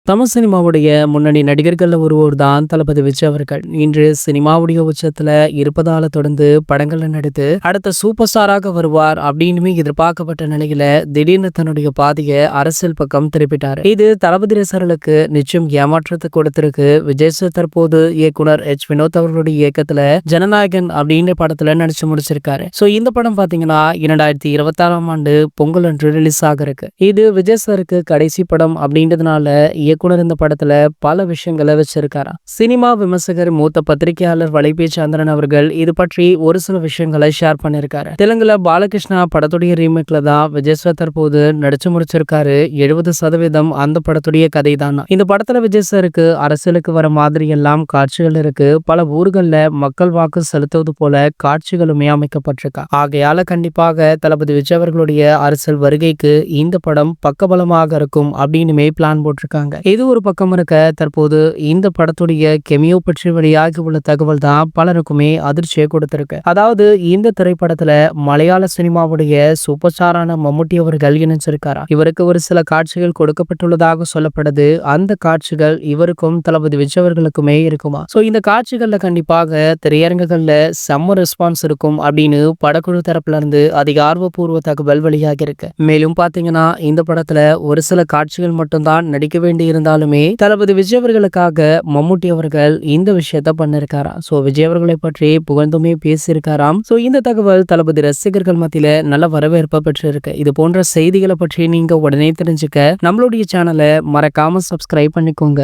தமிழ் சினிமாவுடைய முன்னணி நடிகர்கள்ல ஒருவர் தான் தளபதி விஜய் அவர்கள். இன்று சினிமாவுடைய உச்சத்துல இருப்பதால தொடர்ந்து படங்கள்ல நடித்து அடுத்த சூப்பர் ஸ்டாராக வருவார் அப்படின்னு எதிர்பார்க்கப்பட்ட நிலையில திடீர்னு தன்னுடைய பாதைய அரசியல் பக்கம் திருப்பிட்டாரு. இது தளபதி ரசிகர்களுக்கு நிச்சயம் ஏமாற்றத்தை கொடுத்திருக்கு. விஜய் சார் தற்போது இயக்குனர் வினோத் அவர்களுடைய இயக்கத்துல ஜனநாயகன் அப்படின்ற படத்துல நடிச்சு முடிச்சிருக்காரு. சோ இந்த படம் பாத்தீங்கன்னா 2026ஆம் ஆண்டு பொங்கல் அன்று ரிலீஸ் ஆக இருக்கு. இது விஜய் சாருக்கு கடைசி படம் அப்படின்றதுனால இயக்குனர் இந்த படத்துல பல விஷயங்களை வச்சிருக்காராம். சினிமா விமர்சகர் மூத்த பத்திரிகையாளர் வலைபேச்சு சந்திரன் அவர்கள் இது பற்றி ஒரு சில விஷயங்களை ஷேர் பண்ணிருக்காரு. தெலுங்குல பாலகிருஷ்ணா படத்துடைய ரீமேக்ல தான் விஜய் சார் தற்போது நடிச்சு முடிச்சிருக்காரு. 70% அந்த படத்துடைய கதை தான். இந்த படத்துல விஜய் சாருக்கு அரசியலுக்கு வர மாதிரி எல்லாம் காட்சிகள் இருக்கு. பல ஊர்கள்ல மக்கள் வாக்கு செலுத்துவது போல காட்சிகளுமே அமைக்கப்பட்டிருக்கா. ஆகையால கண்டிப்பாக தளபதி விஜய் அவர்களுடைய அரசியல் வருகைக்கு இந்த படம் பக்கபலமாக இருக்கும் அப்படின்னுமே பிளான் போட்டிருக்காங்க. இது ஒரு பக்கம் இருக்க, தற்போது இந்த படத்துடைய கெமியோ பற்றி வெளியாகி உள்ள தகவல் தான் பலருக்குமே அதிர்ச்சியை கொடுத்திருக்கு. அதாவது இந்த திரைப்படத்துல மலையாள சினிமாவுடைய சூப்பர் ஸ்டாரான மம்முட்டி அவர்கள் இணைச்சிருக்காரா. இவருக்கு ஒரு சில காட்சிகள் கொடுக்கப்பட்டுள்ளதாக சொல்லப்படுது. அந்த காட்சிகள் இவருக்கும் தளபதி விஜய் அவர்களுக்குமே இருக்குமா. சோ இந்த காட்சிகள்ல கண்டிப்பாக திரையரங்குகள்ல செம்ம ரெஸ்பான்ஸ் இருக்கும் அப்படின்னு படக்குழு தரப்புல இருந்து அதிக ஆர்வபூர்வ தகவல் வெளியாகி இருக்கு. மேலும் பாத்தீங்கன்னா இந்த படத்துல ஒரு சில காட்சிகள் மட்டும்தான் நடிக்க வேண்டி இருந்தாலுமே தளபதி விஜய் அவர்களுக்காக மம்முட்டி அவர்கள் இந்த விஷயத்த பண்ணிருக்காராம். சோ விஜய் அவர்களை பற்றி புகழ்ந்துமே பேசியிருக்காராம். சோ இந்த தகவல் தளபதி ரசிகர்கள் மத்தியில நல்ல வரவேற்பை பெற்றிருக்கு. இது போன்ற செய்திகளை பற்றி நீங்க உடனே தெரிஞ்சுக்க நம்மளுடைய சேனலை மறக்காம சப்ஸ்கிரைப் பண்ணிக்கோங்க.